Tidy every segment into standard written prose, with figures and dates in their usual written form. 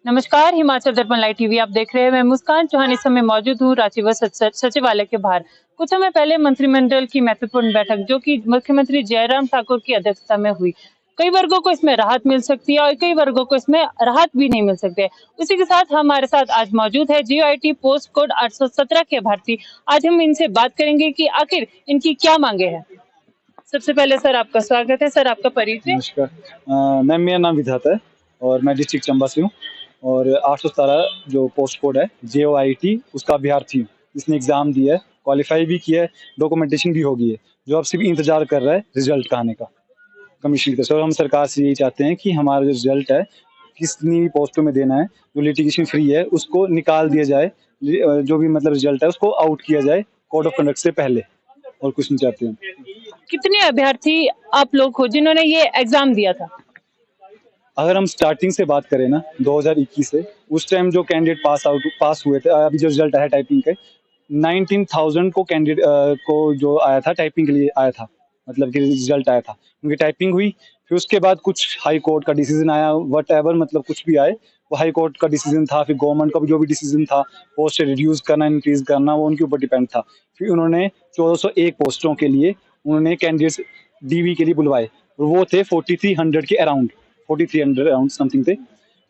नमस्कार, हिमाचल दर्पण live TV आप देख रहे हैं। मैं मुस्कान चौहान इस समय मौजूद हूँ रांची व सचिवालय के बाहर। कुछ समय पहले मंत्रिमंडल की महत्वपूर्ण बैठक जो कि मुख्यमंत्री जयराम ठाकुर की अध्यक्षता में हुई। कई वर्गों को इसमें राहत मिल सकती है और कई वर्गों को इसमें राहत भी नहीं मिल सकती है। उसी के साथ हमारे साथ आज मौजूद है जीओआईटी पोस्ट कोड 817 के अभ्यर्थी। आज हम इनसे बात करेंगे कि आखिर इनकी क्या मांगे हैं। सबसे पहले सर आपका स्वागत है। सर आपका परिचय। नमस्कार। मैम मेरा नाम विधाता है और मैं डिस्ट्रिक्ट चंबा से हूँ और 817 जो पोस्ट कोड है JOIT उसका अभ्यर्थी हूँ। इसने एग्ज़ाम दिया है, क्वालिफाई भी किया है, डॉक्यूमेंटेशन भी हो गई है, जो अब सिर्फ इंतजार कर रहा है रिजल्ट का आने का कमीशन की तरफ से। और हम सरकार से यही चाहते हैं कि हमारा जो रिजल्ट है कितनी भी पोस्टों में देना है, जो लिटिगेशन फ्री है उसको निकाल दिया जाए, जो भी मतलब रिजल्ट है उसको आउट किया जाए कोड ऑफ कंडक्ट से पहले, और कुछ नहीं चाहते हैं। कितने अभ्यर्थी आप लोग हो जिन्होंने ये एग्जाम दिया था? अगर हम स्टार्टिंग से बात करें ना 2021 से, उस टाइम जो कैंडिडेट पास हुए थे, अभी जो रिजल्ट आया टाइपिंग के 19,000 को कैंडिडेट को जो आया था टाइपिंग के लिए आया था, मतलब कि रिजल्ट आया था, उनकी टाइपिंग हुई। फिर उसके बाद कुछ हाई कोर्ट का डिसीजन आया, वट एवर मतलब कुछ भी आए, वो हाई कोर्ट का डिसीजन था। फिर गवर्नमेंट का भी जो भी डिसीजन था पोस्ट रिड्यूस करना इंक्रीज करना, वो उनके ऊपर डिपेंड था। फिर उन्होंने 1401 पोस्टों के लिए उन्होंने कैंडिडेट्स DV के लिए बुलवाए, और वो थे 4300 के अराउंड, 4300 अराउंड समथिंग थे।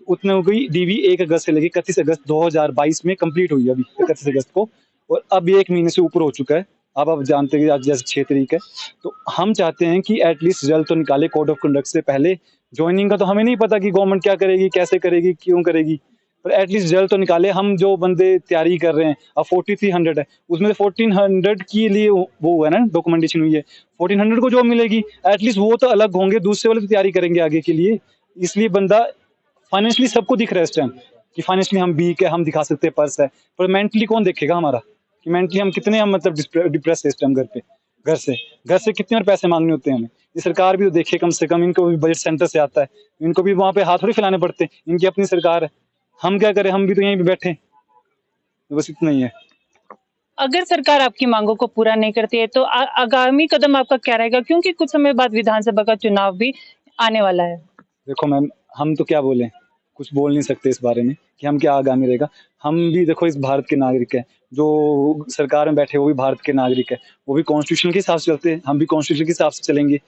उतने हो गई DV 1 अगस्त से लेकर 31 अगस्त 2022 में कंप्लीट हुई अभी 31 अगस्त को, और अब 1 महीने से ऊपर हो चुका है। अब आप जानते हैं कि आज जैसे 6 तारीख है, तो हम चाहते हैं कि एटलीस्ट रिजल्ट तो निकाले कोड ऑफ कंडक्ट से पहले। ज्वाइनिंग का तो हमें नहीं पता कि गवर्नमेंट क्या करेगी, कैसे करेगी, क्यों करेगी, पर एटलीस्ट रिजल्ट तो निकाले। हम जो बंदे तैयारी कर रहे हैं, अब 4300 है, उसमें से 1400 के लिए वो हुआ है ना, डॉक्यूमेंटेशन हुई है। 1400 को जो मिलेगी एटलीस्ट वो तो अलग होंगे, दूसरे वाले तो तैयारी करेंगे आगे के लिए। इसलिए बंदा फाइनेंशियली सबको दिख रहा है इस टाइम कि फाइनेंशियली हम वीक है, हम दिखा सकते हैं पर्स है, पर मेंटली कौन देखेगा हमारा कि मेंटली हम कितने हम मतलब डिप्रेस है इस टाइम। घर से कितने और पैसे मांगने होते हैं हमें। ये सरकार भी तो देखे, कम से कम इनको भी बजट सेंटर से आता है, इनको भी वहाँ पे हाथ थोड़ी फैलाने पड़ते हैं, इनकी अपनी सरकार है। हम क्या करें, हम भी तो यहीं पे बैठे, बस इतना ही है। अगर सरकार आपकी मांगों को पूरा नहीं करती है तो आगामी कदम आपका क्या रहेगा, क्योंकि कुछ समय बाद विधानसभा का चुनाव भी आने वाला है। देखो मैम, हम तो क्या बोले, कुछ बोल नहीं सकते इस बारे में कि हम क्या आगामी रहेगा। हम भी देखो इस भारत के नागरिक है, जो सरकार में बैठे वो भी भारत के नागरिक है, वो भी कॉन्स्टिट्यूशन के हिसाब से चलते हैं, हम भी कॉन्स्टिट्यूशन के हिसाब से चलेंगे।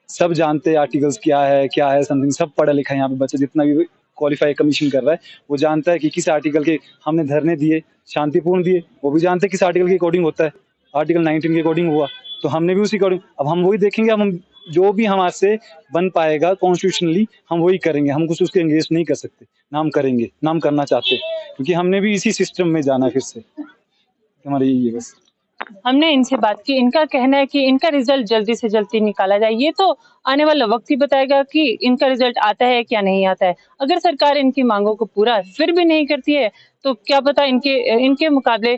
सब जानते हैं आर्टिकल्स क्या है समथिंग, सब पढ़ा लिखा है यहाँ पे बच्चा, जितना भी क्वालिफाई कमीशन कर रहा है वो जानता है कि किस आर्टिकल के हमने धरने दिए, शांतिपूर्ण दिए, वो भी जानते हैं किस आर्टिकल के अकॉर्डिंग होता है। आर्टिकल 19 के अकॉर्डिंग हुआ तो हमने भी उसी अकॉर्डिंग, अब हम वही देखेंगे। अब हम जो भी हमारे से बन पाएगा कॉन्स्टिट्यूशनली हम वही करेंगे, हम कुछ उसके अंगेज नहीं कर सकते, ना हम करेंगे, ना हम करना चाहते, क्योंकि हमने भी इसी सिस्टम में जाना है फिर से, हमारा यही है बस। हमने इनसे बात की, इनका कहना है कि इनका रिजल्ट जल्दी से जल्दी निकाला जाए। ये तो आने वाला वक्त ही बताएगा कि इनका रिजल्ट आता है क्या नहीं आता है। अगर सरकार इनकी मांगों को पूरा फिर भी नहीं करती है तो क्या पता इनके मुकाबले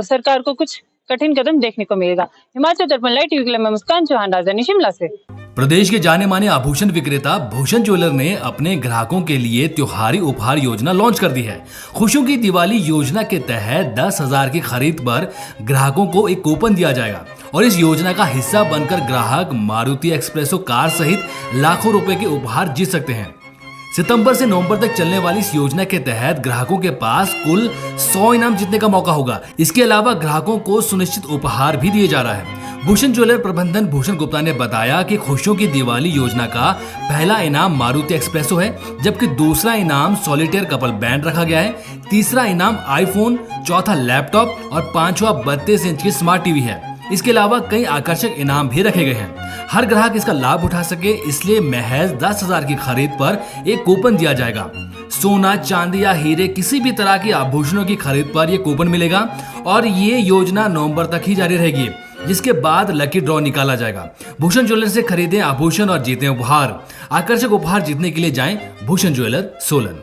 सरकार को कुछ कठिन कदम देखने को मिलेगा। हिमाचल दर्पण लाइव टीवी के लिए मैं मुस्कान चौहान, राजधानी शिमला से। प्रदेश के जाने माने आभूषण विक्रेता भूषण ज्वेलर ने अपने ग्राहकों के लिए त्योहारी उपहार योजना लॉन्च कर दी है। खुशियों की दिवाली योजना के तहत 10,000 की खरीद पर ग्राहकों को एक कूपन दिया जाएगा और इस योजना का हिस्सा बनकर ग्राहक मारुति एक्सप्रेसो कार सहित लाखों रुपए के उपहार जीत सकते हैं। सितंबर से नवंबर तक चलने वाली इस योजना के तहत ग्राहकों के पास कुल 100 इनाम जीतने का मौका होगा। इसके अलावा ग्राहकों को सुनिश्चित उपहार भी दिए जा रहा है। भूषण ज्वेलर प्रबंधन भूषण गुप्ता ने बताया कि खुशियों की दिवाली योजना का पहला इनाम मारुति एक्सप्रेसो है, जबकि दूसरा इनाम सॉलिटेयर कपल बैंड रखा गया है, तीसरा इनाम आईफोन, चौथा लैपटॉप और पांचवा 32 इंच की स्मार्ट टीवी है। इसके अलावा कई आकर्षक इनाम भी रखे गए हैं। हर ग्राहक इसका लाभ उठा सके इसलिए महज 10,000 की खरीद पर एक कूपन दिया जाएगा। सोना, चांदी या हीरे किसी भी तरह की आभूषणों की खरीद पर यह कूपन मिलेगा और ये योजना नवंबर तक ही जारी रहेगी, जिसके बाद लकी ड्रॉ निकाला जाएगा। भूषण ज्वेलर से खरीदें आभूषण और जीतें उपहार। आकर्षक उपहार जीतने के लिए जाएं भूषण ज्वेलर सोलन।